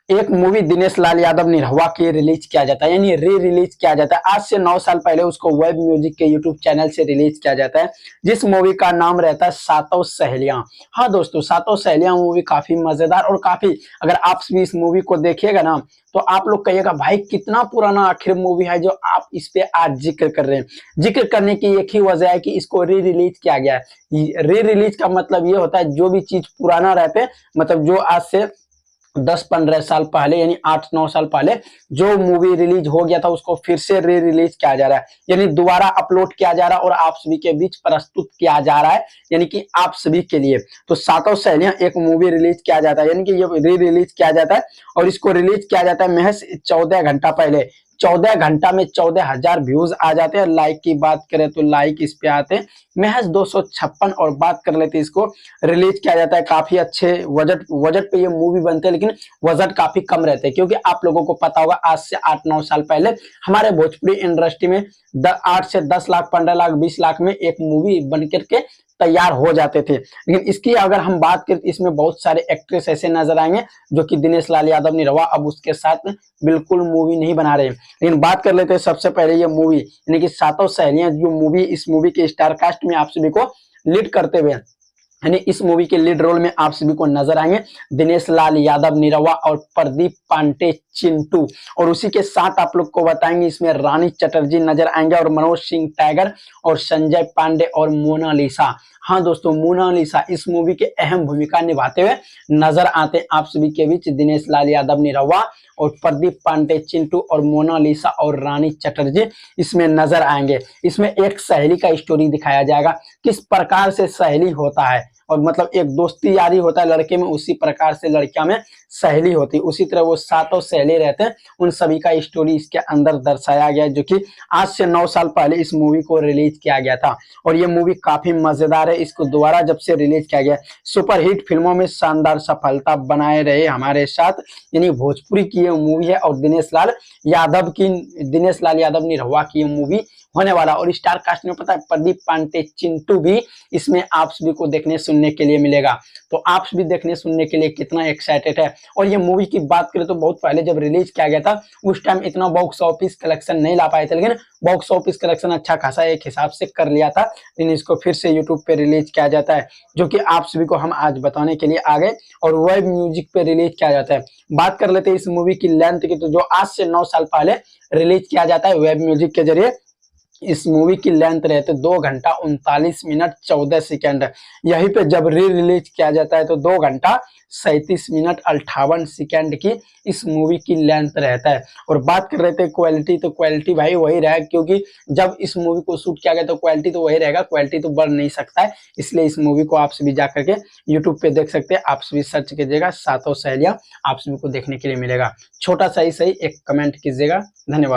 एक मूवी दिनेश लाल यादव निरहुआ की रिलीज किया जाता है, यानी री रिलीज किया जाता है। आज से 9 साल पहले उसको वेब म्यूजिक के यूट्यूब चैनल से रिलीज किया जाता है, जिस मूवी का नाम रहता है सातों सहेलियां। हाँ दोस्तों, सातों सहेलियां मूवी काफी मजेदार और काफी, अगर आप भी इस मूवी को देखिएगा ना तो आप लोग कहिएगा भाई कितना पुराना आखिर मूवी है जो आप इस पे आज जिक्र कर रहे हैं। जिक्र करने की एक ही वजह है कि इसको री रिलीज किया गया है। री रिलीज का मतलब ये होता है जो भी चीज पुराना रहते, मतलब जो आज से 10-15 साल पहले यानी 8-9 साल पहले जो मूवी रिलीज हो गया था उसको फिर से री रिलीज किया जा रहा है, यानी दोबारा अपलोड किया जा रहा है और आप सभी के बीच प्रस्तुत किया जा रहा है, यानी कि आप सभी के लिए। तो सातों सहेलियां एक मूवी रिलीज किया जाता है, यानी कि ये री रिलीज किया जाता है और इसको रिलीज किया जाता है महज 14 घंटा पहले। 14 घंटा में 14,000 व्यूज आ जाते हैं। लाइक की बात करें तो लाइक इस पे आते हैं महज 256। और बात कर लेते हैं, इसको रिलीज किया जाता है काफी अच्छे बजट पे ये मूवी बनते हैं, लेकिन बजट काफी कम रहते हैं क्योंकि आप लोगों को पता होगा आज से 8-9 साल पहले हमारे भोजपुरी इंडस्ट्री में 8 से 10 लाख 15 लाख 20 लाख में एक मूवी बन करके तैयार हो जाते थे। लेकिन इसकी अगर हम बात करें तो इसमें बहुत सारे एक्ट्रेस ऐसे नजर आएंगे जो कि दिनेश लाल यादव निरहुआ अब उसके साथ बिल्कुल मूवी नहीं बना रहे। लेकिन बात कर लेते हैं सबसे पहले ये मूवी यानी कि सातों सहेलियां, जो मूवी इस मूवी के स्टार कास्ट में आप सभी को लीड करते हुए, यानी इस मूवी के लीड रोल में आप सभी को नजर आएंगे दिनेश लाल यादव निरहुआ और प्रदीप पांडे चिंटू। और उसी के साथ आप लोग को बताएंगे इसमें रानी चटर्जी नजर आएंगे और मनोज सिंह टाइगर और संजय पांडे और मोनालिसा। हाँ दोस्तों, मोनालिसा इस मूवी के अहम भूमिका निभाते हुए नजर आते हैं आप सभी के बीच। दिनेश लाल यादव निरहुआ और प्रदीप पांडे चिंटू और मोनालिसा और रानी चटर्जी इसमें नजर आएंगे। इसमें एक सहेली का स्टोरी दिखाया जाएगा, किस प्रकार से सहेली होता है, और मतलब एक दोस्ती यारी होता है लड़के में, उसी प्रकार से लड़कियां में सहेली होती है। उसी तरह वो सातों सहेली रहते हैं, उन सभी का स्टोरी इसके अंदर दर्शाया गया है, जो कि आज से 9 साल पहले इस मूवी को रिलीज किया गया था। और ये मूवी काफी मजेदार है। इसको दोबारा जब से रिलीज किया गया, सुपरहिट फिल्मों में शानदार सफलता बनाए रहे हमारे साथ, यानी भोजपुरी की ये मूवी है और दिनेश लाल यादव निरहुआ की ये मूवी होने वाला। और स्टार कास्ट में पता है प्रदीप पांडे चिंटू भी इसमें आप सभी को देखने सुनने के लिए मिलेगा। तो आप सभी देखने सुनने के लिए कितना एक्साइटेड है। और ये मूवी की बात करें तो बहुत पहले जब रिलीज किया गया था उस टाइम इतना बॉक्स ऑफिस कलेक्शन नहीं ला पाए थे, लेकिन बॉक्स ऑफिस कलेक्शन अच्छा खासा एक हिसाब से कर लिया था। लेकिन इसको फिर से यूट्यूब पे रिलीज किया जाता है, जो कि आप सभी को हम आज बताने के लिए आ गए, और वेब म्यूजिक पे रिलीज किया जाता है। बात कर लेते हैं इस मूवी की लेंथ की, तो जो आज से 9 साल पहले रिलीज किया जाता है वेब म्यूजिक के जरिए, इस मूवी की लेंथ रहते 2 घंटा 39 मिनट 14 सेकेंड। यहीं पे जब री रिलीज किया जाता है तो 2 घंटा 37 मिनट 58 सेकेंड की इस मूवी की लेंथ रहता है। और बात कर रहे थे क्वालिटी, तो क्वालिटी भाई वही रहेगा, क्योंकि जब इस मूवी को शूट किया गया तो क्वालिटी तो वही रहेगा, क्वालिटी तो बढ़ नहीं सकता है। इसलिए इस मूवी को आप सभी जाकर के यूट्यूब पे देख सकते हैं। आप सभी सर्च कीजिएगा सातों सहेलियां, आप सभी को देखने के लिए मिलेगा। छोटा सा ही सही एक कमेंट कीजिएगा। धन्यवाद।